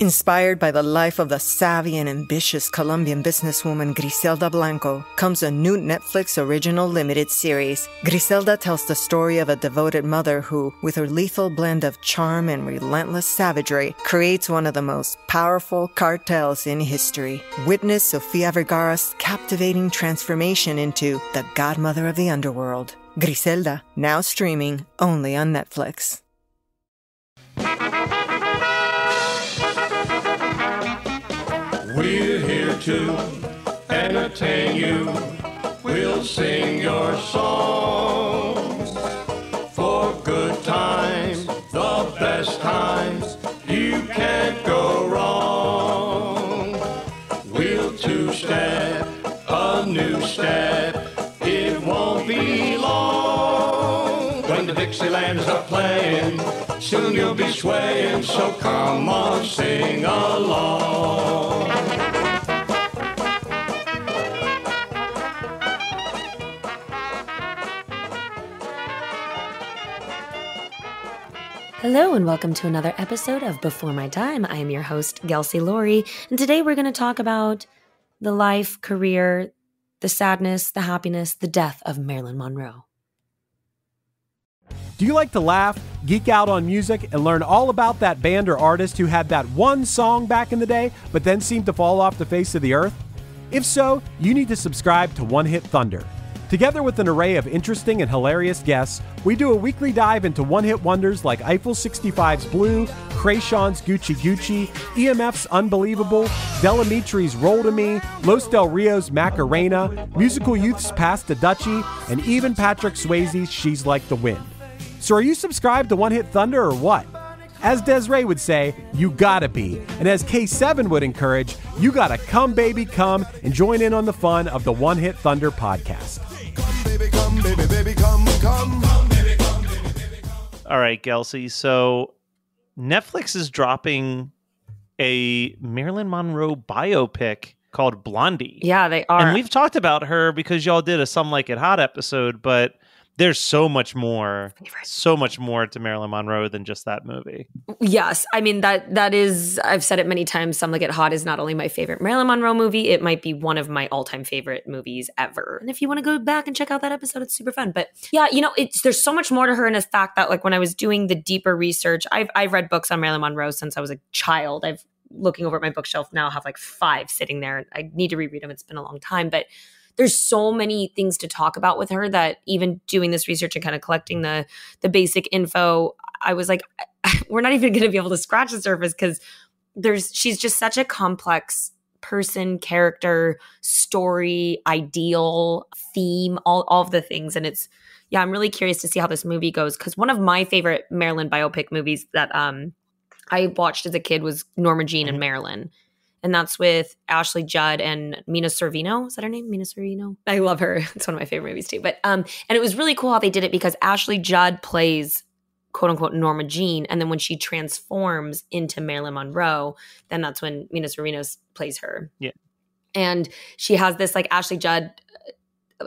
Inspired by the life of the savvy and ambitious Colombian businesswoman Griselda Blanco comes a new Netflix original limited series. Griselda tells the story of a devoted mother who, with her lethal blend of charm and relentless savagery, creates one of the most powerful cartels in history. Witness Sofia Vergara's captivating transformation into the godmother of the underworld. Griselda, now streaming only on Netflix. We're here to entertain you. We'll sing your songs for good times, the best times. You can't go wrong. We'll two-step, a new step. It won't be long when the Dixieland start playing. Soon you'll be swaying, so come on, sing along. Hello and welcome to another episode of Before My Time. I am your host, Gelsey Laurie, and today we're going to talk about the life, career, the sadness, the happiness, the death of Marilyn Monroe. Do you like to laugh, geek out on music, and learn all about that band or artist who had that one song back in the day, but then seemed to fall off the face of the earth? If so, you need to subscribe to One Hit Thunder. Together with an array of interesting and hilarious guests, we do a weekly dive into one-hit wonders like Eiffel 65's Blue, Krayshawn's Gucci Gucci, EMF's Unbelievable, Delamitri's Roll to Me, Los Del Rio's Macarena, Musical Youth's Pass the Dutchie, and even Patrick Swayze's She's Like the Wind. So are you subscribed to One Hit Thunder or what? As Desiree would say, you gotta be. And as K7 would encourage, you gotta come baby come and join in on the fun of the One Hit Thunder podcast. Come, baby, come, baby, baby, come, come. Come, baby, come, baby, baby, come. All right, Gelsey. So Netflix is dropping a Marilyn Monroe biopic called Blondie. Yeah, they are. And we've talked about her because y'all did a Some Like It Hot episode, but there's so much more to Marilyn Monroe than just that movie. Yes. I mean, that is, I've said it many times, Some Like It Hot is not only my favorite Marilyn Monroe movie, it might be one of my all-time favorite movies ever. And if you want to go back and check out that episode, it's super fun. But yeah, you know, there's so much more to her in the fact that, like, when I was doing the deeper research, I've read books on Marilyn Monroe since I was a child. I've looking over at my bookshelf now, have like 5 sitting there. I need to reread them. It's been a long time, but there's so many things to talk about with her that even doing this research and kind of collecting the basic info, I was like, we're not even going to be able to scratch the surface because she's just such a complex person, character, story, ideal, theme, all of the things. And I'm really curious to see how this movie goes because one of my favorite Marilyn biopic movies that I watched as a kid was Norma Jean and Marilyn. And that's with Ashley Judd and Mina Sorvino. Is that her name? Mina Sorvino? I love her. It's one of my favorite movies too. But and it was really cool how they did it because Ashley Judd plays quote unquote Norma Jean. And then when she transforms into Marilyn Monroe, then that's when Mina Sorvino plays her. Yeah. And she has this, like, Ashley Judd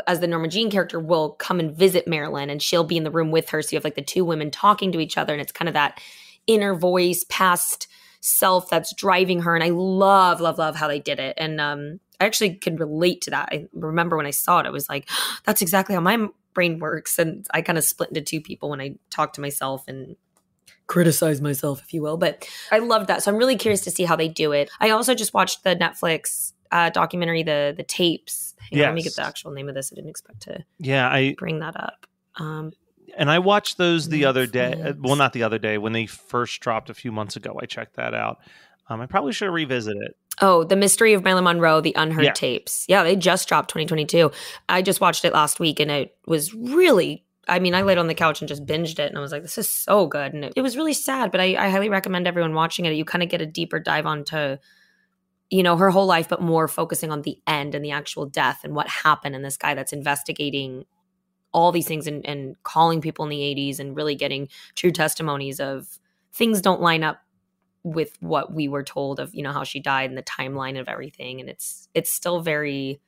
as the Norma Jean character will come and visit Marilyn and she'll be in the room with her. So you have like the two women talking to each other and it's kind of that inner voice, past self that's driving her. And I love how they did it. And I actually could relate to that. I remember when I saw it, I was like, that's exactly how my brain works. And I kind of split into two people when I talk to myself and criticize myself, if you will. But I loved that. So I'm really curious to see how they do it. I also just watched the Netflix documentary, the tapes. Hang on, let me get the actual name of this. I didn't expect to bring that up. And I watched those the other day. Well, not the other day. When they first dropped a few months ago, I checked that out. I probably should revisit it. Oh, The Mystery of Marilyn Monroe, The Unheard Tapes. Yeah, they just dropped 2022. I just watched it last week and it was really, I mean, I laid on the couch and just binged it and I was like, this is so good. And it was really sad, but I highly recommend everyone watching it. You kind of get a deeper dive onto, you know, her whole life, but more focusing on the end and the actual death and what happened and this guy that's investigating all these things and calling people in the 80s and really getting true testimonies of things don't line up with what we were told of, you know, how she died and the timeline of everything. And it's still very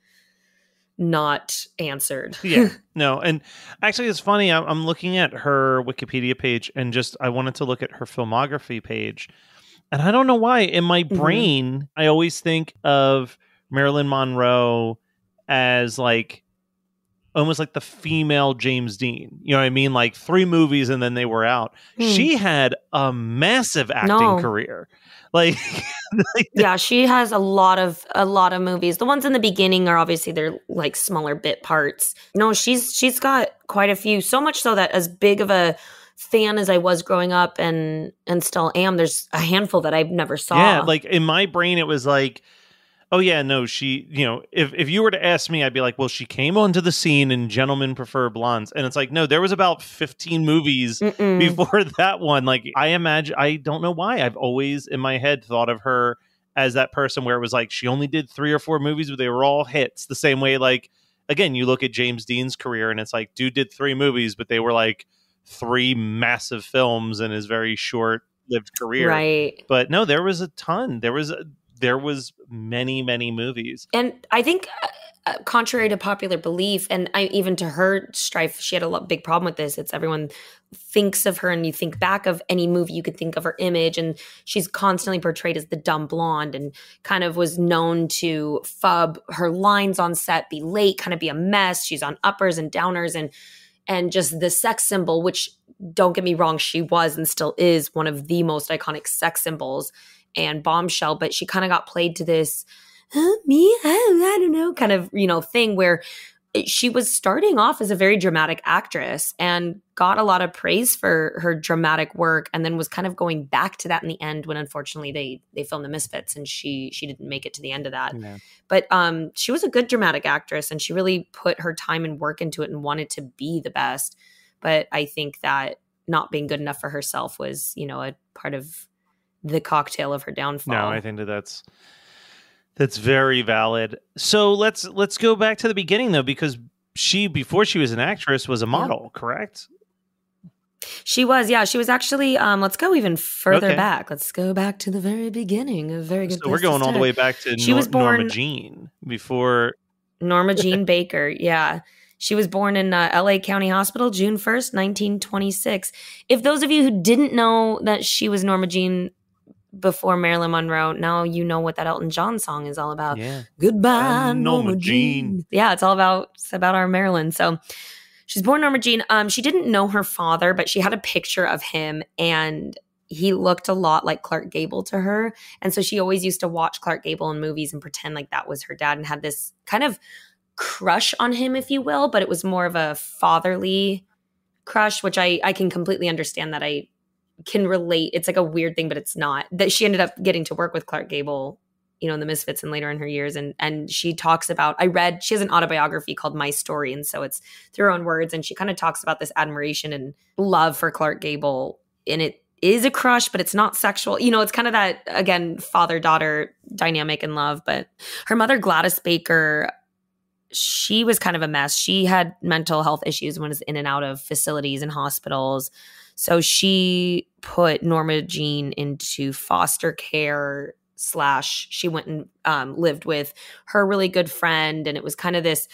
not answered. Yeah, no. And actually it's funny. I'm looking at her Wikipedia page and I wanted to look at her filmography page. And I don't know why. In my brain, I always think of Marilyn Monroe as like almost like the female James Dean. You know what I mean? Like 3 movies and then they were out. She had a massive acting career. Like, yeah, she has a lot of movies. The ones in the beginning are obviously they're like smaller bit parts. No, she's got quite a few. So much so that as big of a fan as I was growing up and still am, there's a handful that I've never saw. Yeah, like in my brain it was like, oh yeah, no, she, you know, if you were to ask me, I'd be like, well, she came onto the scene in Gentlemen Prefer Blondes. And it's like, no, there was about 15 movies before that one. Like, I don't know why. I've always in my head thought of her as that person where it was like, she only did 3 or 4 movies, but they were all hits. The same way, like, again, you look at James Dean's career and it's like, dude did 3 movies, but they were like 3 massive films in his very short-lived career. Right. But no, there was a ton. There was many movies. And I think contrary to popular belief, and even to her strife, she had a big problem with this. It's everyone thinks of her and you think back of any movie, you could think of her image, and she's constantly portrayed as the dumb blonde and kind of was known to fub her lines on set, be late, kind of be a mess. She's on uppers and downers and just the sex symbol, which don't get me wrong, she was and still is one of the most iconic sex symbols and bombshell, but she kind of got played to this I don't know kind of, you know, thing where she was starting off as a very dramatic actress and got a lot of praise for her dramatic work, and then was kind of going back to that in the end when unfortunately they filmed The Misfits and she didn't make it to the end of that. Yeah. But she was a good dramatic actress and she really put her time and work into it and wanted to be the best. But I think that not being good enough for herself was, you know, a part of the cocktail of her downfall. No, I think that's very valid. So let's go back to the beginning though, because before she was an actress was a model, correct? She was, yeah. She was actually, let's go even further back. Let's go back to the very beginning. A very good. So we're going all the way back to she was born, Norma Jean before. Norma Jean Baker, yeah. She was born in LA County Hospital, June 1st, 1926. If those of you who didn't know that she was Norma Jean before Marilyn Monroe, now you know what that Elton John song is all about. Yeah. Goodbye, Norma Jean. Yeah, it's all about our Marilyn. So she's born Norma Jean. She didn't know her father, but she had a picture of him and he looked a lot like Clark Gable to her. And so she always used to watch Clark Gable in movies and pretend like that was her dad and had this kind of crush on him, if you will, but it was more of a fatherly crush, which I can completely understand that I can relate. It's like a weird thing, but it's not. That she ended up getting to work with Clark Gable, you know, in The Misfits and later in her years. And she talks about, she has an autobiography called My Story. And so it's through her own words. And she kind of talks about this admiration and love for Clark Gable. And it is a crush, but it's not sexual. You know, it's kind of that, again, father-daughter dynamic in love. But her mother, Gladys Baker, she was kind of a mess. She had mental health issues and was in and out of facilities and hospitals. So she put Norma Jean into foster care / she went and lived with her really good friend. And it was kind of this,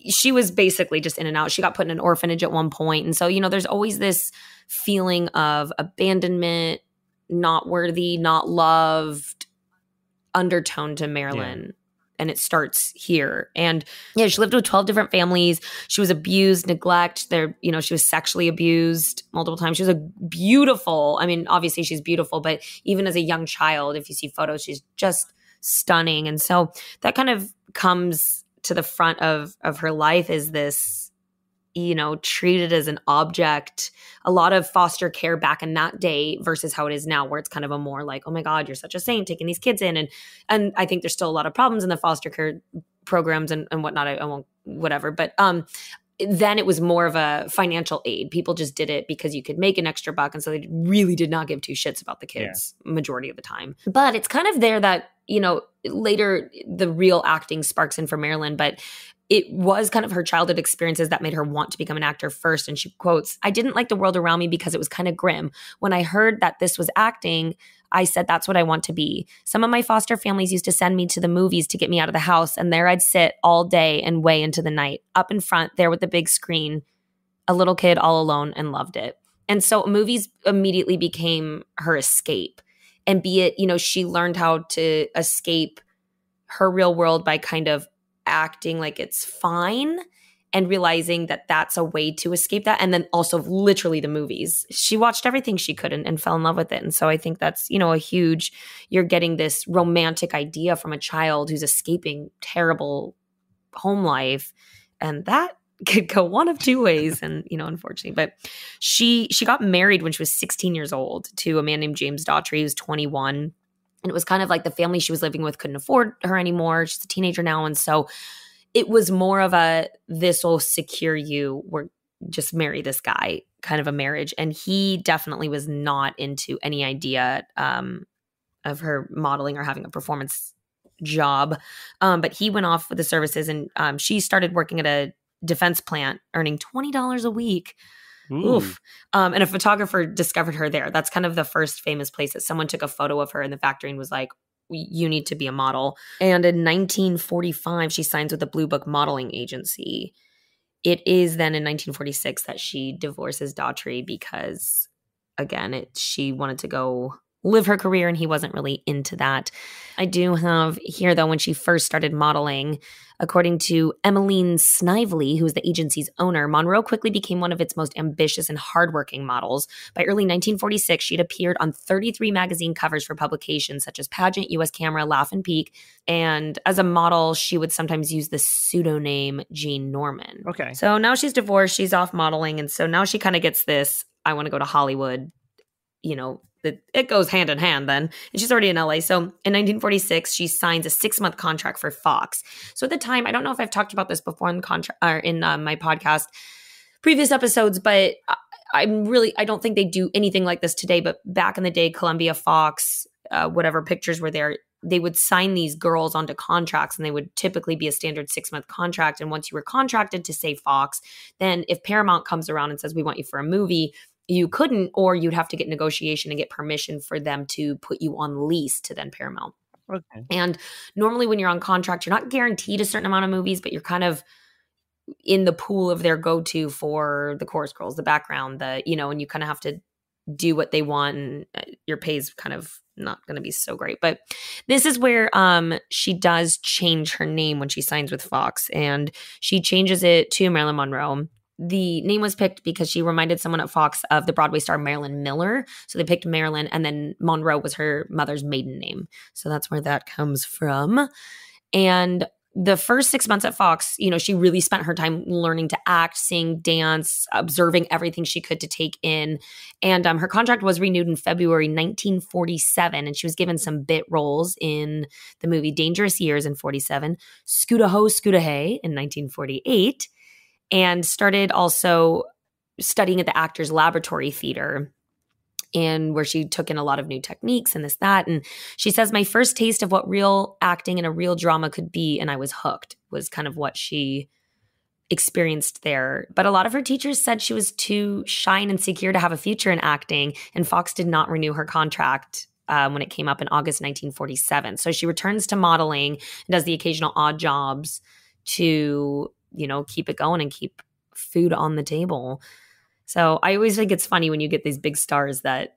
she was basically just in and out. She got put in an orphanage at one point. And so, you know, there's always this feeling of abandonment, not worthy, not loved undertone to Marilyn. Yeah. And it starts here. And yeah, she lived with 12 different families. She was abused, neglected. You know, she was sexually abused multiple times. She was obviously she's beautiful, but even as a young child, if you see photos, she's just stunning. And so that kind of comes to the front of her life is this, you know, treated as an object. A lot of foster care back in that day versus how it is now, where it's kind of a more like, oh my God, you're such a saint taking these kids in. And I think there's still a lot of problems in the foster care programs and whatnot. I won't, whatever. But then it was more of a financial aid. People just did it because you could make an extra buck. And so they really did not give two shits about the kids majority of the time. But it's kind of there that, you know, later the real acting sparks in for Marilyn, but it was kind of her childhood experiences that made her want to become an actor first. And she quotes, "I didn't like the world around me because it was kind of grim. When I heard that this was acting, I said, that's what I want to be. Some of my foster families used to send me to the movies to get me out of the house. And there I'd sit all day and way into the night, up in front there with the big screen, a little kid all alone, and loved it." And so movies immediately became her escape. And be it, she learned how to escape her real world by kind of acting like it's fine and realizing that that's a way to escape that. And then also literally the movies. She watched everything she could and fell in love with it. And so I think that's, a huge, you're getting this romantic idea from a child who's escaping terrible home life. And that could go one of two ways. And, unfortunately, but she got married when she was 16 years old to a man named James Daughtry, who's 21. And it was kind of like the family she was living with couldn't afford her anymore. She's a teenager now. And so it was more of a, this will secure you, we're just marry this guy kind of a marriage. And he definitely was not into any idea of her modeling or having a performance job. But he went off with the services and she started working at a defense plant earning $20 a week. Ooh. Oof. And a photographer discovered her there. That's kind of the first famous place that someone took a photo of her in the factory and was like, you need to be a model. And in 1945, she signs with the Blue Book Modeling Agency. It is then in 1946 that she divorces Daughtry because, again, she wanted to go live her career and he wasn't really into that. I do have here, though, when she first started modeling, according to Emmeline Snively, who is the agency's owner, Monroe quickly became one of its most ambitious and hardworking models. By early 1946, she'd appeared on 33 magazine covers for publications such as Pageant, U.S. Camera, Laugh and Peak. And as a model, she would sometimes use the pseudonym Jean Norman. Okay. So now she's divorced, she's off modeling. And so now she kind of gets this, I want to go to Hollywood, it goes hand in hand then. And she's already in LA. So in 1946, she signs a 6-month contract for Fox. So at the time, I don't know if I've talked about this before in the contract or in my podcast, previous episodes, but I don't think they do anything like this today. But back in the day, Columbia, Fox, whatever pictures were there, they would sign these girls onto contracts and they would typically be a standard 6-month contract. And once you were contracted to say Fox, then if Paramount comes around and says, we want you for a movie, you couldn't, or you'd have to get negotiation and get permission for them to put you on lease to then Paramount. Okay. And normally when you're on contract, you're not guaranteed a certain amount of movies, but you're kind of in the pool of their go-to for the chorus girls, the background, and you kind of have to do what they want and your pay's kind of not going to be so great. But this is where she does change her name when she signs with Fox, and she changes it to Marilyn Monroe. The name was picked because she reminded someone at Fox of the Broadway star Marilyn Miller. So they picked Marilyn, and then Monroe was her mother's maiden name. So that's where that comes from. And the first 6 months at Fox, she really spent her time learning to act, sing, dance, observing everything she could to take in. And her contract was renewed in February 1947, and she was given some bit roles in the movie Dangerous Years in 47, Scooter Ho, Scooter Hey in 1948, and started also studying at the Actors Laboratory Theater, and where she took in a lot of new techniques and this, that. And she says, my first taste of what real acting and a real drama could be, and I was hooked, was kind of what she experienced there. But a lot of her teachers said she was too shy and insecure to have a future in acting, and Fox did not renew her contract when it came up in August 1947. So she returns to modeling and does the occasional odd jobs to keep it going and keep food on the table. So I always think it's funny when you get these big stars that,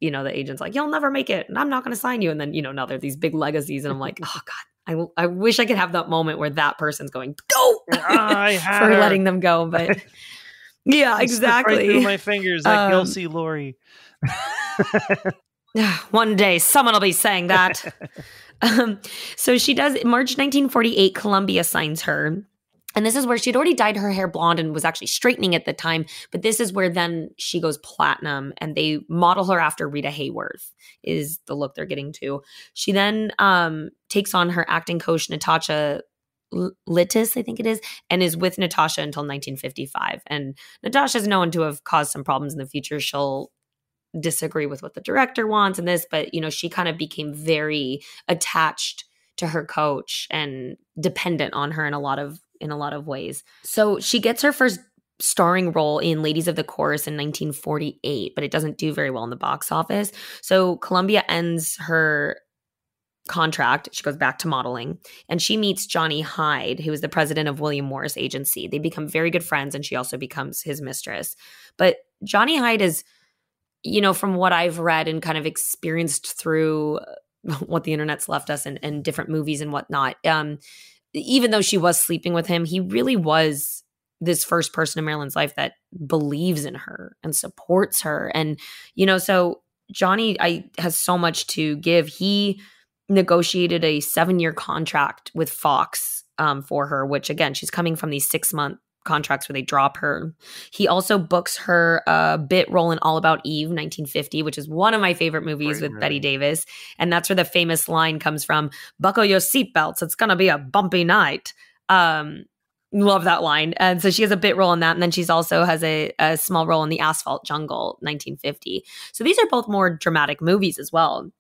the agent's like, you'll never make it and I'm not going to sign you. And then, now they're these big legacies. And I'm like, oh God, I wish I could have that moment where that person's going, go for letting them go. But yeah, exactly. Right through my fingers like you'll see Lori. One day someone will be saying that. So she does, March 1948, Columbia signs her. And this is where she'd already dyed her hair blonde and was actually straightening at the time. But this is where then she goes platinum, and they model her after Rita Hayworth is the look they're getting to. She then takes on her acting coach, Natasha Littis, I think it is, and is with Natasha until 1955. And Natasha's known to have caused some problems in the future. She'll disagree with what the director wants and this, but she kind of became very attached to her coach and dependent on her in a lot of ways. So she gets her first starring role in Ladies of the Chorus in 1948, but it doesn't do very well in the box office. So Columbia ends her contract. She goes back to modeling, and she meets Johnny Hyde, who is the president of William Morris Agency. They become very good friends, and she also becomes his mistress. But Johnny Hyde is from what I've read and kind of experienced through what the internet's left us and different movies and whatnot, even though she was sleeping with him, he really was this first person in Marilyn's life that believes in her and supports her. And, so Johnny has so much to give. He negotiated a 7-year contract with Fox for her, which again, she's coming from these 6-month contracts where they drop her. He also books her a bit role in All About Eve, 1950, which is one of my favorite movies with Bette Davis. And that's where the famous line comes from, "Buckle your seatbelts, it's going to be a bumpy night." Love that line. And so she has a bit role in that. And then she's also has a small role in The Asphalt Jungle, 1950. So these are both more dramatic movies as well.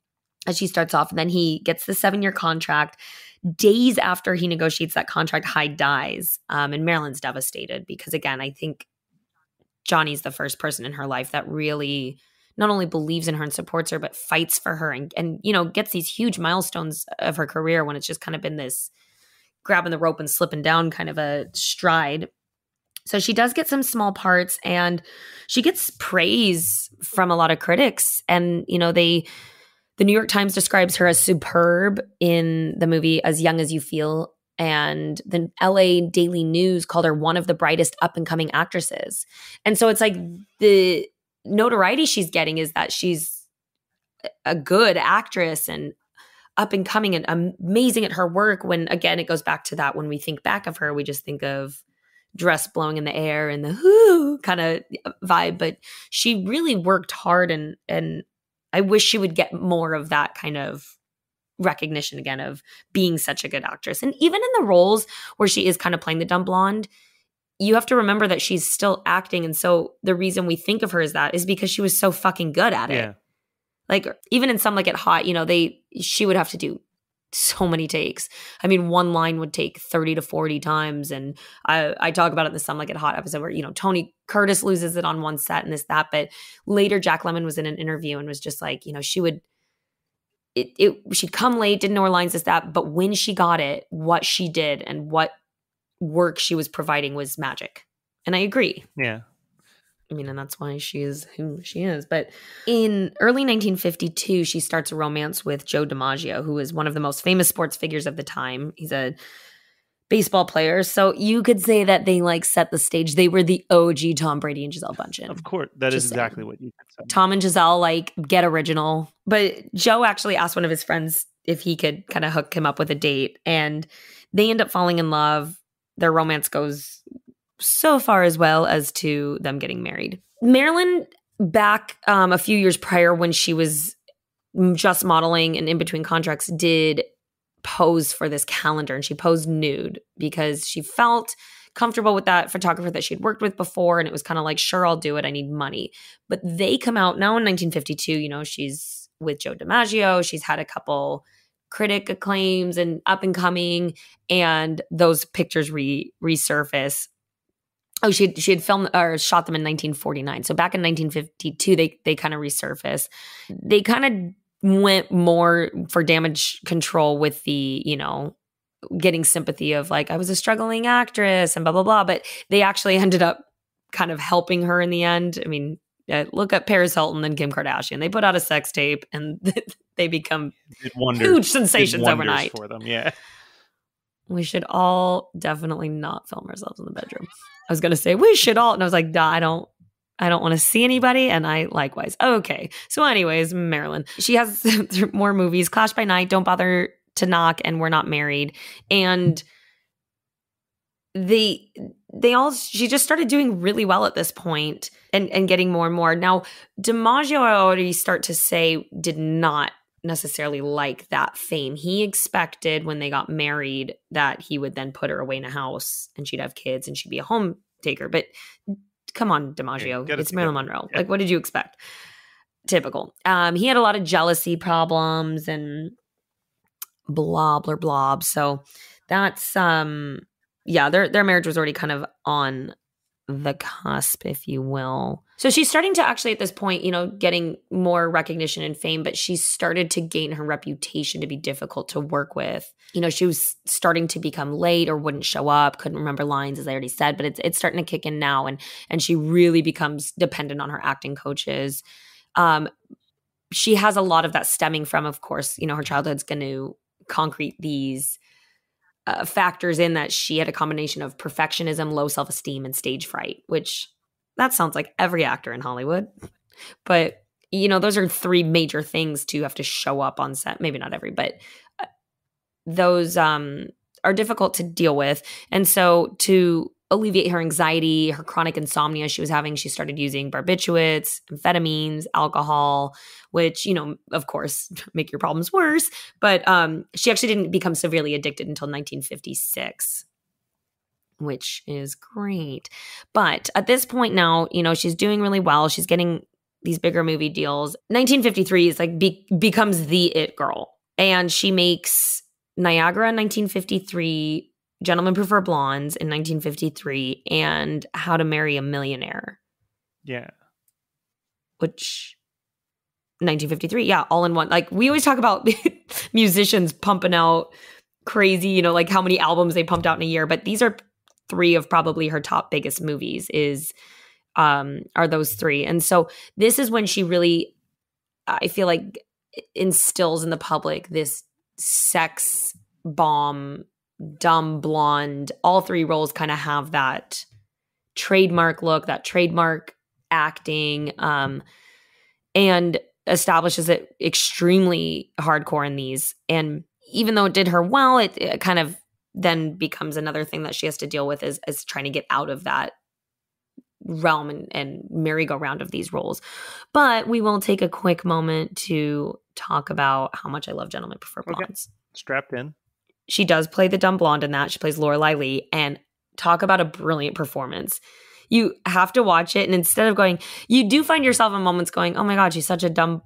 As she starts off, and then he gets the 7-year contract. Days after he negotiates that contract, Hyde dies. And Marilyn's devastated because, again, I think Johnny's the first person in her life that really not only believes in her and supports her, but fights for her and gets these huge milestones of her career when it's just kind of been this grabbing the rope and slipping down kind of a stride. So she does get some small parts and she gets praise from a lot of critics. And, the New York Times describes her as superb in the movie As Young as You Feel. And the LA Daily News called her one of the brightest up-and-coming actresses. And so it's like the notoriety she's getting is that she's a good actress and up-and-coming and amazing at her work when, again, it goes back to that when we think back of her, we just think of dress blowing in the air and the whoo kind of vibe. But she really worked hard and I wish she would get more of that kind of recognition again of being such a good actress. And even in the roles where she is kind of playing the dumb blonde, you have to remember that she's still acting. And so the reason we think of her as that is because she was so fucking good at it. Yeah. Like even in Some Like It Hot, she would have to do so many takes. I mean, one line would take 30 to 40 times. And I talk about it in the Some Like It Hot episode where, Tony Curtis loses it on one set and this, that. But later Jack Lemmon was in an interview and was just like, she'd come late, didn't know her lines, this, that. But when she got it, what she did and what work she was providing was magic. And I agree. Yeah. I mean, and that's why she is who she is. But in early 1952, she starts a romance with Joe DiMaggio, who is one of the most famous sports figures of the time. He's a baseball player. So you could say that they set the stage. They were the OG Tom Brady and Gisele Bündchen. Of course. That is exactly what you could say. Tom and Gisele, get original. But Joe actually asked one of his friends if he could kind of hook him up with a date. And they end up falling in love. Their romance goes so far as well as to them getting married. Marilyn, back a few years prior when she was just modeling and in between contracts, did pose for this calendar, and she posed nude because she felt comfortable with that photographer that she'd worked with before, and it was kind of like, sure, I'll do it, I need money. But they come out now in 1952, she's with Joe DiMaggio, she's had a couple critic acclaims and up and coming, and those pictures resurface. Oh, she had filmed or shot them in 1949. So back in 1952, they kind of resurfaced. They kind of went more for damage control with the, getting sympathy of I was a struggling actress and blah, blah, blah. But they actually ended up kind of helping her in the end. I mean, look at Paris Hilton and Kim Kardashian. They put out a sex tape and they become huge sensations overnight. For them, yeah. We should all definitely not film ourselves in the bedroom. I was going to say we should all. And I was like, I don't want to see anybody. And I likewise. Okay. So anyways, Marilyn, she has more movies, Clash by Night, Don't Bother to Knock, and We're Not Married. And she just started doing really well at this point and getting more and more. Now, DiMaggio, I already start to say, did not necessarily like that fame. He expected when they got married that he would then put her away in a house and she'd have kids and she'd be a home taker. But come on, DiMaggio, it's Marilyn Monroe. Yeah. What did you expect? Typical. He had a lot of jealousy problems and blah, blah, blah. So that's, their marriage was already kind of on the cusp, if you will. So she's starting to actually at this point, getting more recognition and fame, but she started to gain her reputation to be difficult to work with. She was starting to become late or wouldn't show up, couldn't remember lines, as I already said, but it's starting to kick in now. And she really becomes dependent on her acting coaches. She has a lot of that stemming from, of course, her childhood's going to concrete these factors in that she had a combination of perfectionism, low self-esteem, and stage fright, which that sounds like every actor in Hollywood. But, those are three major things to have to show up on set. Maybe not every, but those are difficult to deal with. And so to alleviate her anxiety, her chronic insomnia she was having, she started using barbiturates, amphetamines, alcohol, which, of course, make your problems worse. But she actually didn't become severely addicted until 1956, which is great. But at this point now, she's doing really well. She's getting these bigger movie deals. 1953 is like becomes the it girl. And she makes Niagara in 1953, Gentlemen Prefer Blondes in 1953, and How to Marry a Millionaire. Yeah. Which, 1953, yeah, all in one. Like, we always talk about musicians pumping out crazy, like how many albums they pumped out in a year, but these are three of probably her top biggest movies are those three. And so this is when she really, I feel like, instills in the public this sex bomb, dumb blonde. All three roles kind of have that trademark look, that trademark acting, and establishes it extremely hardcore in these. And even though it did her well, it kind of then becomes another thing that she has to deal with is trying to get out of that realm and merry-go-round of these roles. But we will take a quick moment to talk about how much I love Gentlemen Prefer Blondes. Okay. Strapped in. She does play the dumb blonde in that. She plays Lorelei Lee, and talk about a brilliant performance. You have to watch it, and instead of going, you do find yourself in moments going, oh my God, she's such a dumb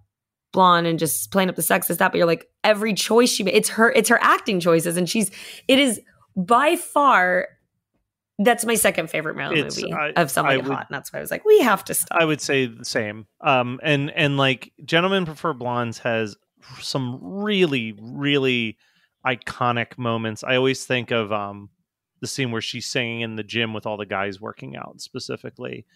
blonde and just playing up the sexist that, but you're like, every choice she made, it's her acting choices, and it is by far, that's my second favorite Marilyn movie of Somebody Hot, and that's why I was like, we have to stop. I would say the same. And like Gentlemen Prefer Blondes has some really, really iconic moments. I always think of the scene where she's singing in the gym with all the guys working out specifically.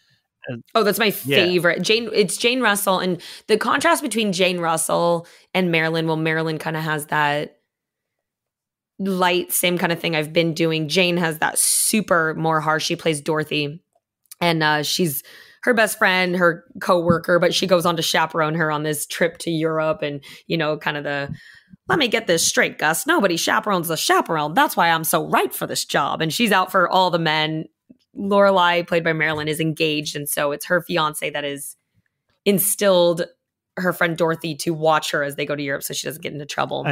Oh, that's my favorite. Yeah. It's Jane Russell, and the contrast between Jane Russell and Marilyn, well, Marilyn kind of has that light, same kind of thing I've been doing. Jane has that super more harsh. She plays Dorothy, and she's her best friend, her coworker, but she goes on to chaperone her on this trip to Europe, and kind of let me get this straight, Gus. Nobody chaperones the chaperone. That's why I'm so right for this job. And she's out for all the men. Lorelai, played by Marilyn, is engaged, and so it's her fiance that is instilled her friend Dorothy to watch her as they go to Europe so she doesn't get into trouble.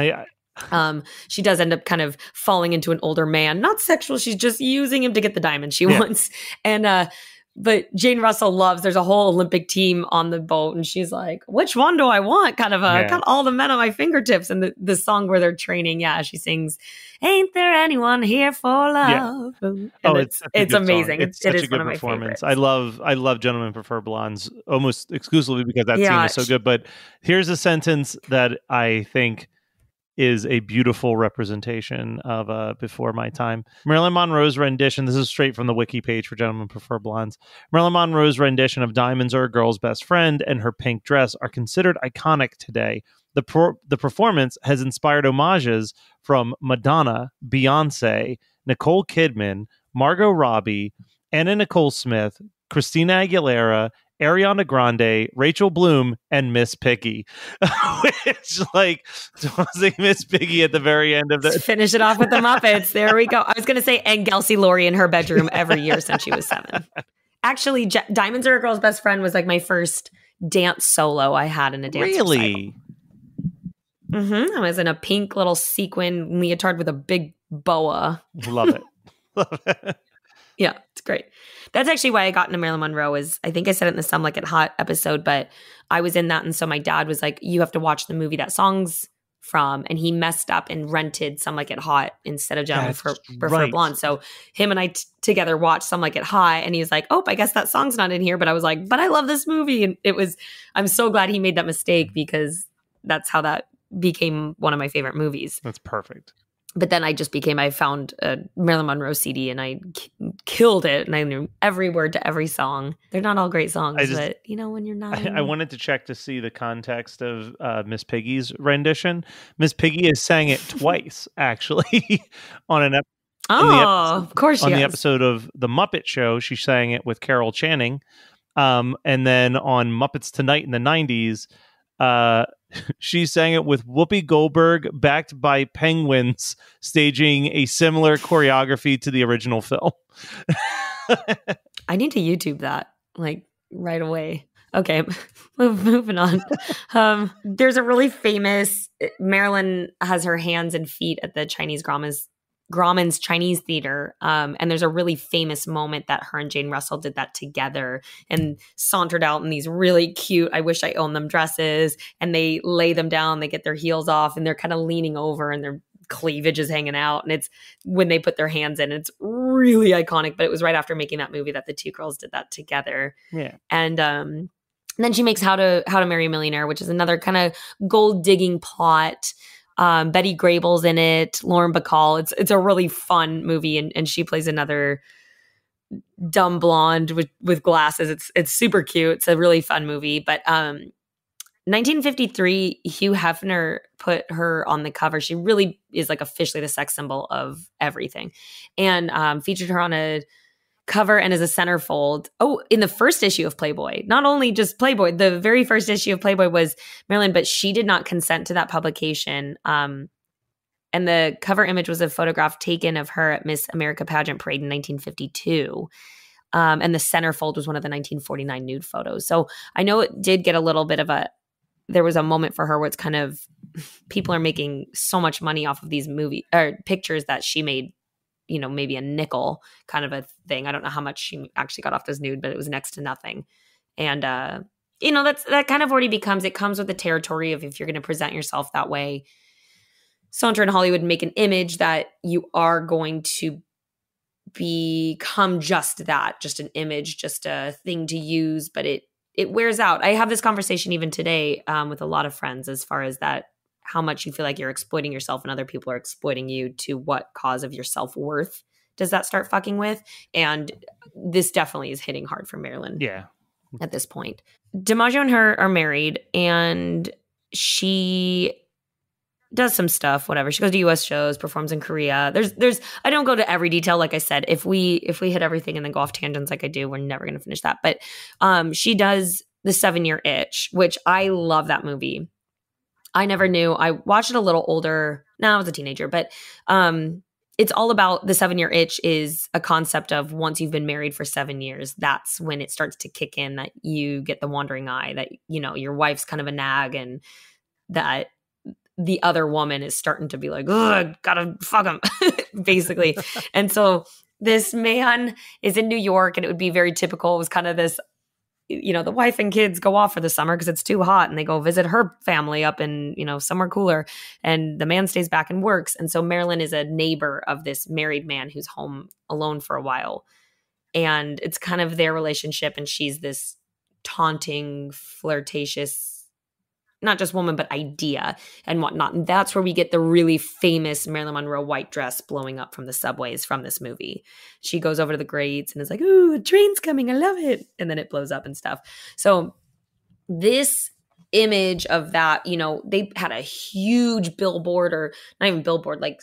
She does end up kind of falling into an older man, not sexual. She's just using him to get the diamond she wants. And but Jane Russell there's a whole Olympic team on the boat, and she's like, which one do I want? Kind of got all the men on my fingertips. And the song where they're training, she sings, ain't there anyone here for love? Yeah. It's amazing. It is one of my favorites. I love Gentlemen Prefer Blondes almost exclusively because that scene is so good. But here's a sentence that I think is a beautiful representation of Before My Time. Marilyn Monroe's rendition, this is straight from the wiki page for Gentlemen Prefer Blondes. Marilyn Monroe's rendition of Diamonds Are a Girl's Best Friend and her pink dress are considered iconic today. The performance has inspired homages from Madonna, Beyonce, Nicole Kidman, Margot Robbie, Anna Nicole Smith, Christina Aguilera, Ariana Grande, Rachel Bloom, and Miss Piggy. Which, like, tossing Miss Piggy at the very end of the... Let's finish it off with the Muppets. There we go. I was going to say, and Kelsey Laurie in her bedroom every year since she was 7. Actually, Diamonds Are a Girl's Best Friend was like my first dance solo I had in a dance Really? Mm-hmm. I was in a pink little sequin leotard with a big boa. Love it. Love it. Yeah, it's great. That's actually why I got into Marilyn Monroe. I think I said it in the Some Like It Hot episode, but I was in that. And so my dad was like, you have to watch the movie that song's from. And he messed up and rented Some Like It Hot instead of Gentlemen Prefer Blonde. So him and I together watched Some Like It Hot. And he was like, oh, I guess that song's not in here. But I was like, but I love this movie. And I'm so glad he made that mistake because that's how that became one of my favorite movies. That's perfect. But then I found a Marilyn Monroe CD and I killed it. And I knew every word to every song. They're not all great songs, but when you're not. I wanted to check to see the context of Miss Piggy's rendition. Miss Piggy has sang it twice, actually, on an episode. Of course she the has. episode of The Muppet Show, she sang it with Carol Channing. And then on Muppets Tonight in the 90s, she sang it with Whoopi Goldberg, backed by penguins, staging a similar choreography to the original film. I need to YouTube that, like, right away. Okay, moving on. There's a really famous, Marilyn has her hands and feet at the Grauman's Chinese Theater. And there's a really famous moment that her and Jane Russell did that together and sauntered out in these really cute, I wish I owned them dresses. And they lay them down, they get their heels off, and they're kind of leaning over and their cleavage is hanging out. And it's when they put their hands in, it's really iconic. But it was right after making that movie that the two girls did that together. Yeah. And then she makes How to Marry a Millionaire, which is another kind of gold digging plot. Betty Grable's in it, Lauren Bacall. It's a really fun movie, and she plays another dumb blonde with glasses. It's super cute. It's a really fun movie. But 1953, Hugh Hefner put her on the cover. She really is like officially the sex symbol of everything, and featured her on a cover and as a centerfold. Oh, in the first issue of Playboy. Not only just Playboy, the very first issue of Playboy was Marilyn, but she did not consent to that publication. And the cover image was a photograph taken of her at Miss America pageant parade in 1952. And the centerfold was one of the 1949 nude photos. So I know it did get a little bit of there was a moment for her where it's kind of, people are making so much money off of these pictures that she made, maybe a nickel kind of a thing. I don't know how much she actually got off this nude, but it was next to nothing. And, that kind of already it comes with the territory of, if you're going to present yourself that way, saunter in Hollywood, make an image that you are going to become just that, just an image, just a thing to use, but it wears out. I have this conversation even today with a lot of friends as far as that, how much you feel like you're exploiting yourself and other people are exploiting you, to what cause of your self-worth does that start fucking with? And this definitely is hitting hard for Marilyn. Yeah. At this point. DiMaggio and her are married, and she does some stuff, whatever. She goes to US shows, performs in Korea. There's I don't go to every detail. Like I said, if we hit everything and then go off tangents like I do, we're never going to finish that. But she does The 7-Year Itch, which I love that movie. I never knew. I watched it a little older. No, I was a teenager, but it's all about the 7-year itch is a concept of once you've been married for 7 years, that's when it starts to kick in, that you get the wandering eye, that, your wife's kind of a nag, and that the other woman is starting to be like, ugh, gotta fuck him, basically. And so this man is in New York, and it would be very typical. It was kind of this, the wife and kids go off for the summer because it's too hot, and they go visit her family up in, somewhere cooler, and the man stays back and works. And so Marilyn is a neighbor of this married man who's home alone for a while. And it's kind of their relationship. And she's this taunting, flirtatious, not just woman, but idea and whatnot. And that's where we get the really famous Marilyn Monroe white dress blowing up from the subways from this movie. She goes over to the grates and is like, ooh, a train's coming. I love it. And then it blows up and stuff. So this image of that, they had a huge billboard, or not even billboard, like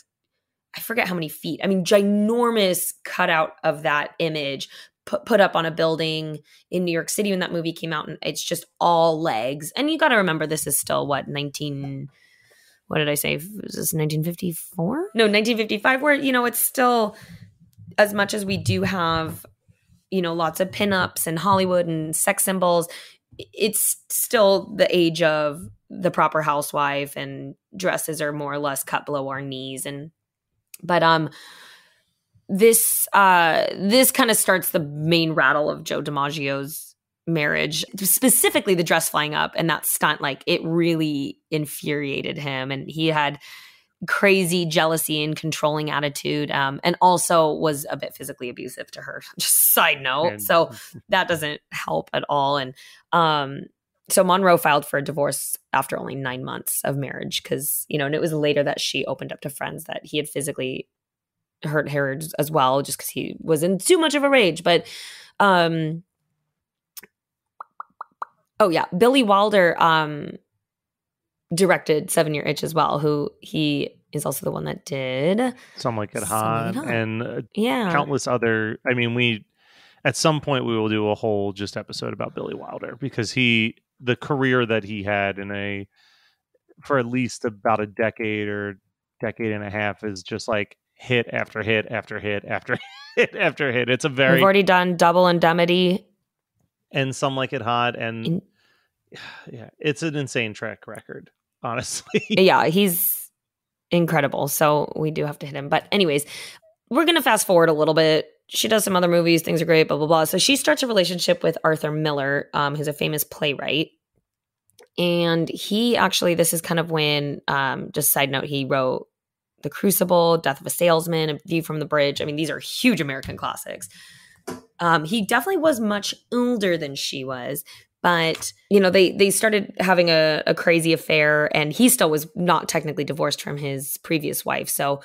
I forget how many feet. I mean, ginormous cutout of that image put up on a building in New York City when that movie came out, and it's just all legs. And you got to remember, this is still what did I say? Was this 1954? No, 1955, where, it's still, as much as we do have, lots of pinups and Hollywood and sex symbols, it's still the age of the proper housewife, and dresses are more or less cut below our knees. But this kind of starts the main rattle of Joe DiMaggio's marriage, specifically the dress flying up and that stunt. Like, it really infuriated him, and he had crazy jealousy and controlling attitude, and also was a bit physically abusive to her. Just side note. So that doesn't help at all. And So Monroe filed for a divorce after only 9 months of marriage because, and it was later that she opened up to friends that he had physically hurt her as well, just because he was in too much of a rage. But, Billy Wilder directed 7-Year Itch as well, who he is also the one that did Some Like It Hot and yeah, countless other. I mean, at some point we will do a whole just episode about Billy Wilder because the career that he had for at least about a decade or decade and a half is just like hit after hit after hit after hit after hit. It's we've already done Double Indemnity and Some Like It Hot, and yeah, it's an insane track record, honestly. Yeah, he's incredible. So we do have to hit him. But anyways, we're going to fast forward a little bit. She does some other movies. Things are great, blah, blah, blah. So she starts a relationship with Arthur Miller, who's a famous playwright. And he actually, this is kind of when, just side note, he wrote The Crucible, Death of a Salesman, A View from the Bridge. I mean, these are huge American classics. He definitely was much older than she was. But, they started having a crazy affair, and he still was not technically divorced from his previous wife. So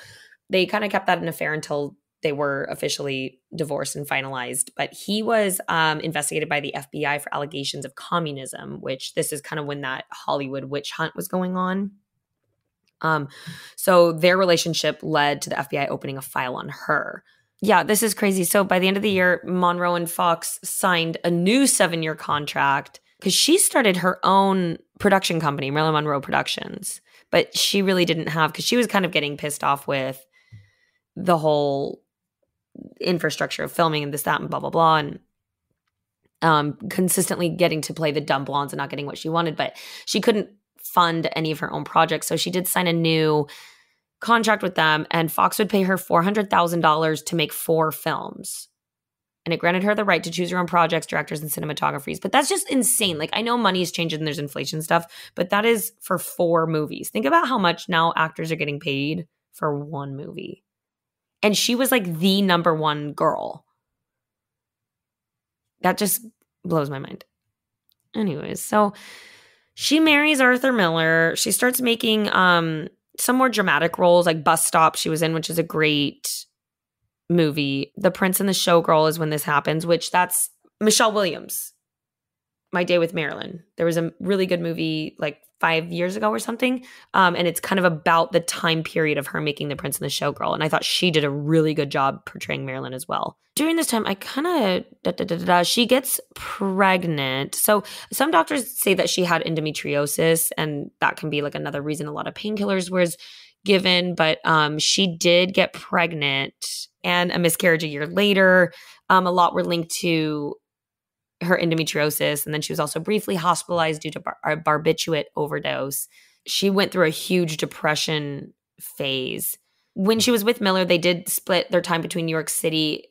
they kind of kept that an affair until they were officially divorced and finalized. But he was investigated by the FBI for allegations of communism, which this is kind of when that Hollywood witch hunt was going on. So their relationship led to the FBI opening a file on her. Yeah, this is crazy. So by the end of the year, Monroe and Fox signed a new 7-year contract because she started her own production company, Marilyn Monroe Productions. But she really didn't have, because she was kind of getting pissed off with the whole infrastructure of filming and this, that, and blah, blah, blah. And consistently getting to play the dumb blondes and not getting what she wanted. But she couldn't fund any of her own projects. So she did sign a new contract with them, and Fox would pay her $400,000 to make 4 films. And it granted her the right to choose her own projects, directors, and cinematographies. But that's just insane. Like, I know money is changing and there's inflation stuff, but that is for 4 movies. Think about how much now actors are getting paid for 1 movie. And she was like the number 1 girl. That just blows my mind. Anyways, so she marries Arthur Miller. She starts making some more dramatic roles, like Bus Stop she was in, which is a great movie. The Prince and the Showgirl is when this happens, which that's Michelle Williams. My Day with Marilyn. There was a really good movie like 5 years ago or something. And it's kind of about the time period of her making The Prince and the Showgirl. And I thought she did a really good job portraying Marilyn as well. During this time, I kind of, she gets pregnant. So some doctors say that she had endometriosis, and that can be like another reason a lot of painkillers was given. But she did get pregnant and a miscarriage a year later. A lot were linked to her endometriosis. And then she was also briefly hospitalized due to a barbiturate overdose. She went through a huge depression phase. When she was with Miller, they did split their time between New York City,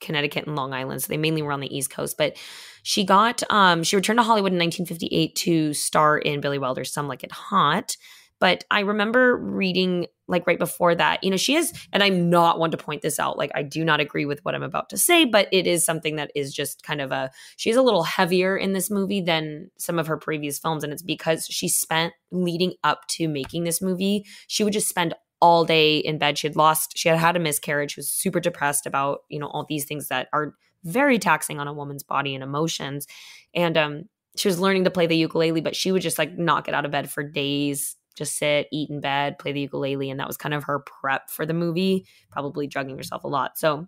Connecticut, and Long Island. So they mainly were on the East Coast. But she returned to Hollywood in 1958 to star in Billy Wilder's Some Like It Hot. But I remember reading, like, right before that, she is, and I'm not one to point this out, like, I do not agree with what I'm about to say, but it is something that is just kind of she's a little heavier in this movie than some of her previous films. And it's because she spent, leading up to making this movie, she would just spend all day in bed. She had had a miscarriage. She was super depressed about, all these things that are very taxing on a woman's body and emotions. And she was learning to play the ukulele, but she would just like not get out of bed for days, just sit, eat in bed, play the ukulele. And that was kind of her prep for the movie, probably drugging herself a lot. So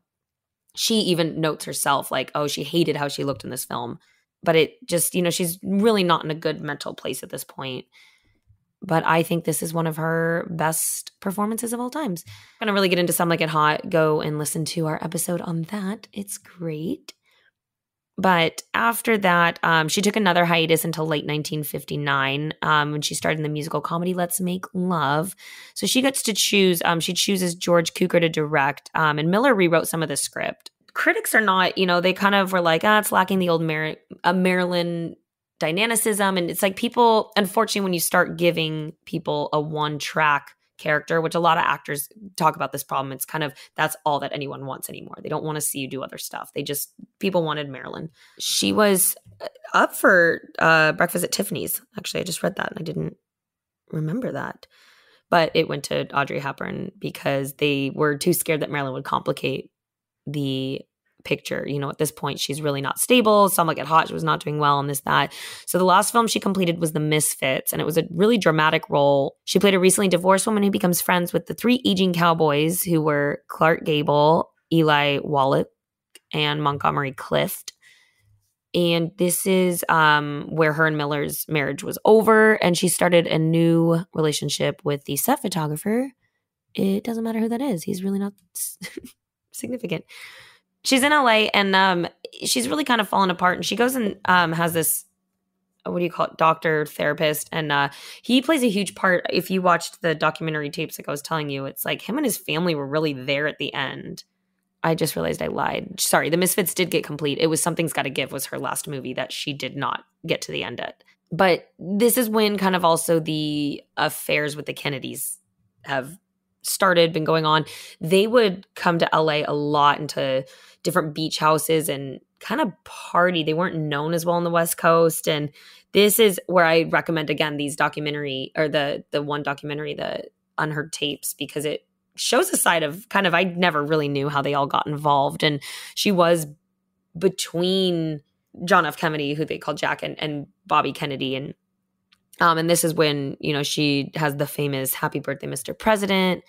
she even notes herself like, oh, she hated how she looked in this film. But it just, she's really not in a good mental place at this point. But I think this is one of her best performances of all times. I'm going to really get into Some Like It Hot. Go and listen to our episode on that. It's great. But after that, she took another hiatus until late 1959 when she starred in the musical comedy Let's Make Love. So she gets to choose. She chooses George Cukor to direct, and Miller rewrote some of the script. Critics are not, they kind of were like, it's lacking the old Marilyn dynamicism. And it's like people, unfortunately, when you start giving people a one-track character, which a lot of actors talk about this problem. It's kind of, that's all that anyone wants anymore. They don't want to see you do other stuff. People wanted Marilyn. She was up for Breakfast at Tiffany's. Actually, I just read that and I didn't remember that. But it went to Audrey Hepburn because they were too scared that Marilyn would complicate the picture. At this point, she's really not stable. Some Like It Hot, she was not doing well, and this, that. So the last film she completed was The Misfits, and it was a really dramatic role. She played a recently divorced woman who becomes friends with the 3 aging cowboys who were Clark Gable, Eli Wallach, and Montgomery Clift. And this is where her and Miller's marriage was over, and she started a new relationship with the set photographer. It doesn't matter who that is. He's really not significant. She's in LA, and she's really kind of fallen apart. And she goes and has this, what do you call it, doctor, therapist. And he plays a huge part. If you watched the documentary tapes like I was telling you, it's like him and his family were really there at the end. I just realized I lied. Sorry, The Misfits did get complete. It was Something's Gotta Give was her last movie that she did not get to the end at. But this is when kind of also the affairs with the Kennedys have been going on. They would come to LA a lot, into different beach houses and kind of party. They weren't known as well on the West Coast. And this is where I recommend, again, these documentary, or the one documentary, the Unheard Tapes, because it shows a side of kind of, I never really knew how they all got involved. And she was between John F. Kennedy, who they called Jack, and Bobby Kennedy. And this is when, she has the famous Happy Birthday, Mr. President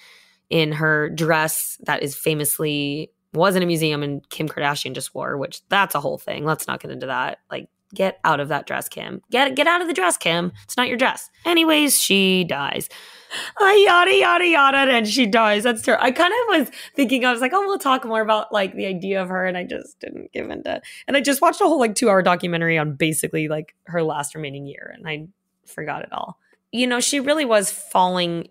in her dress that is famously was in a museum and Kim Kardashian just wore, which that's a whole thing. Let's not get into that. Like, get out of that dress, Kim. Get out of the dress, Kim. It's not your dress. Anyways, she dies. Yada, yada, yada, and she dies. That's true. I kind of was thinking, I was like, oh, we'll talk more about like the idea of her, and I just didn't give into. And I just watched a whole like 2-hour documentary on basically like her last remaining year, and I forgot it all. She really was falling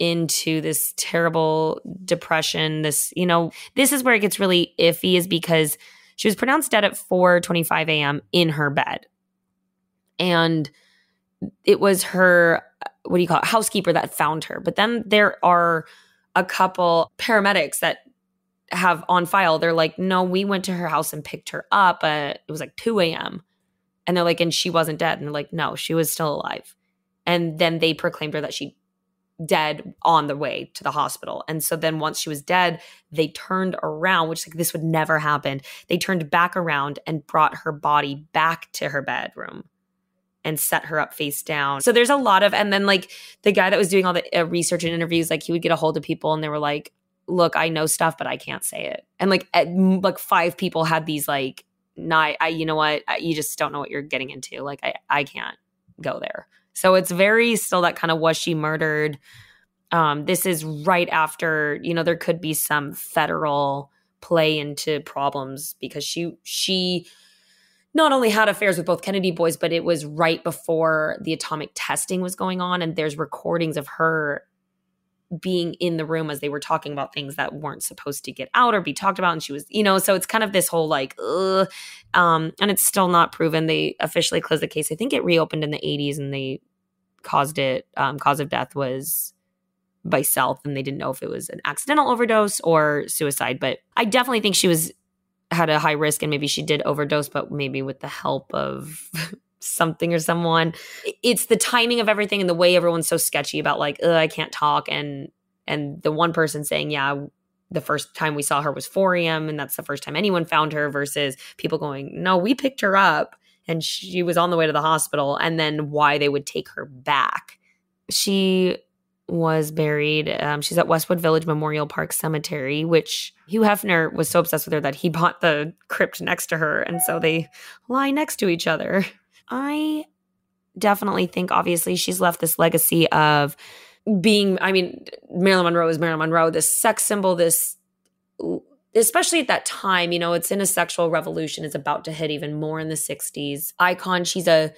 into this terrible depression. This is where it gets really iffy, is because she was pronounced dead at 4:25 a.m. in her bed. And it was her, what do you call it, housekeeper that found her. But then there are a couple paramedics that have on file, they're like, no, we went to her house and picked her up. It was like 2 a.m. And they're like, and she wasn't dead. And they're like, no, she was still alive. And then they proclaimed her that she dead on the way to the hospital. And so then once she was dead, they turned around, which like this would never happen. They turned back around and brought her body back to her bedroom and set her up face down. So there's a lot of, and then like the guy that was doing all the research and interviews, like he would get a hold of people and they were like, look, I know stuff, but I can't say it. And like 5 people had these like, you know what, you just don't know what you're getting into. Like I can't go there. So it's very still that kind of, was she murdered? This is right after, there could be some federal play into problems, because she not only had affairs with both Kennedy boys, but it was right before the atomic testing was going on. And there's recordings of her being in the room as they were talking about things that weren't supposed to get out or be talked about. And she was, so it's kind of this whole like, and it's still not proven. They officially closed the case. I think it reopened in the 80s, and they caused it, cause of death was by stealth, and they didn't know if it was an accidental overdose or suicide. But I definitely think she had a high risk, and maybe she did overdose, but maybe with the help of something or someone. It's the timing of everything and the way everyone's so sketchy about like, I can't talk. And the one person saying, yeah, the first time we saw her was 4 a.m. and that's the first time anyone found her, versus people going, no, we picked her up and she was on the way to the hospital, and then why they would take her back. She was buried. She's at Westwood Village Memorial Park Cemetery, which Hugh Hefner was so obsessed with her that he bought the crypt next to her. And so they lie next to each other. I definitely think, obviously, she's left this legacy of being, Marilyn Monroe is Marilyn Monroe, this sex symbol, this, especially at that time, it's in a sexual revolution. It's about to hit even more in the 60s. Icon, she's a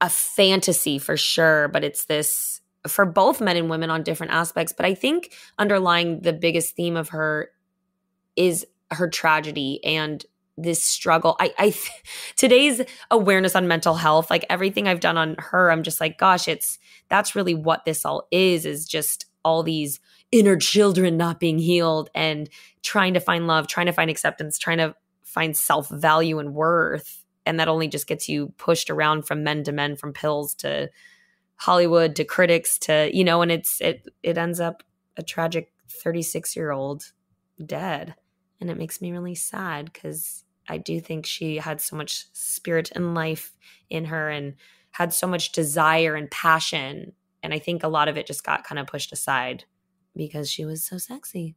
fantasy for sure, but it's this for both men and women on different aspects. But I think underlying the biggest theme of her is her tragedy and this struggle. Today's awareness on mental health, like everything I've done on her, I'm just like, gosh, that's really what this all is just all these inner children not being healed and trying to find love, trying to find acceptance, trying to find self-value and worth. And that only just gets you pushed around from men to men, from pills to Hollywood to critics to, you know, and it ends up a tragic 36-year-old dead. And it makes me really sad because I do think she had so much spirit and life in her and had so much desire and passion. And I think a lot of it just got kind of pushed aside because she was so sexy.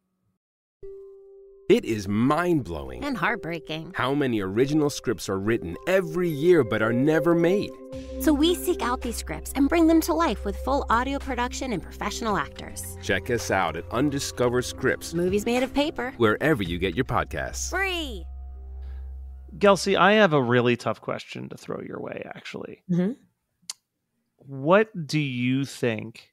It is mind-blowing and heartbreaking how many original scripts are written every year but are never made. So we seek out these scripts and bring them to life with full audio production and professional actors. Check us out at Undiscovered Scripts, Movies made of paper. wherever you get your podcasts. Free! Gelsey, I have a really tough question to throw your way, actually. Mm-hmm. What do you think,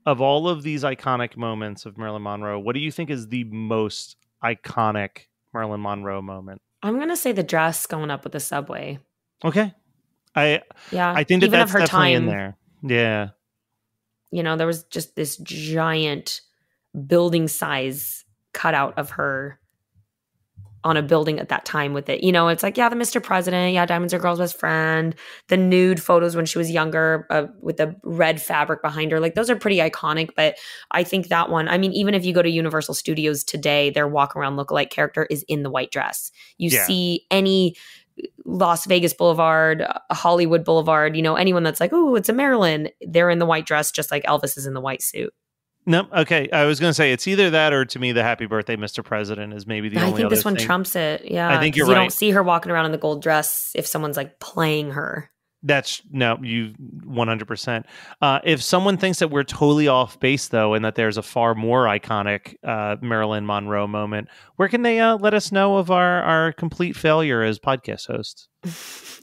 of all of these iconic moments of Marilyn Monroe, what do you think is the most iconic Marilyn Monroe moment? I'm going to say the dress going up with the subway. Okay. I think even that's of her definitely in time, there. Yeah. You know, there was just this giant building size cutout of her on a building at that time with it. You know, it's like, yeah, the Mr. President, yeah, Diamonds Are Girl's Best Friend, the nude photos when she was younger with the red fabric behind her. Like, those are pretty iconic, but I think that one, I mean, even if you go to Universal Studios today, their walk around lookalike character is in the white dress. You see any Las Vegas Boulevard, Hollywood Boulevard, you know, anyone that's like, oh, it's a Marilyn, they're in the white dress just like Elvis is in the white suit. No, okay. I was going to say it's either that or, to me, the Happy Birthday, Mr. President is maybe the only other thing. I think this one trumps it. Yeah. I think you're right. right. You don't see her walking around in the gold dress if someone's like playing her. You 100%. If someone thinks that we're totally off base, though, and that there's a far more iconic Marilyn Monroe moment, where can they let us know of our complete failure as podcast hosts?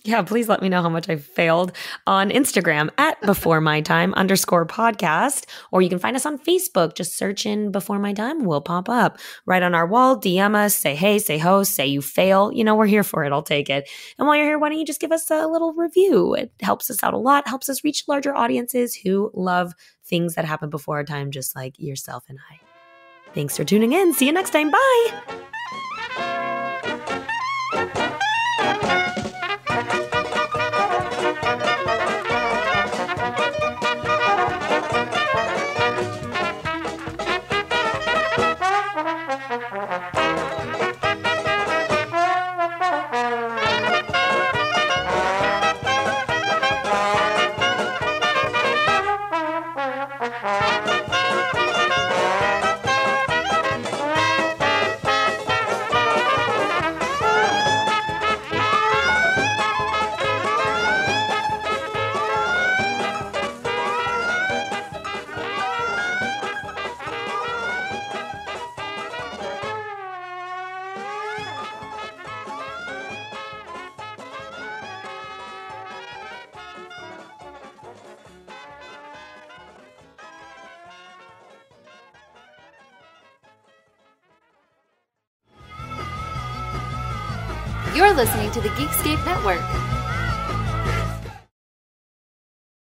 Yeah, please let me know how much I failed on Instagram at @BeforeMyTime_podcast, or you can find us on Facebook. Just search in Before My Time. We'll pop up right on our wall. DM us, say hey, say ho, say you fail. You know, we're here for it. I'll take it. And while you're here, why don't you just give us a little review? It helps us out a lot, helps us reach larger audiences who love things that happen before our time, just like yourself and I. Thanks for tuning in. See you next time. Bye. You're listening to the Geekscape Network.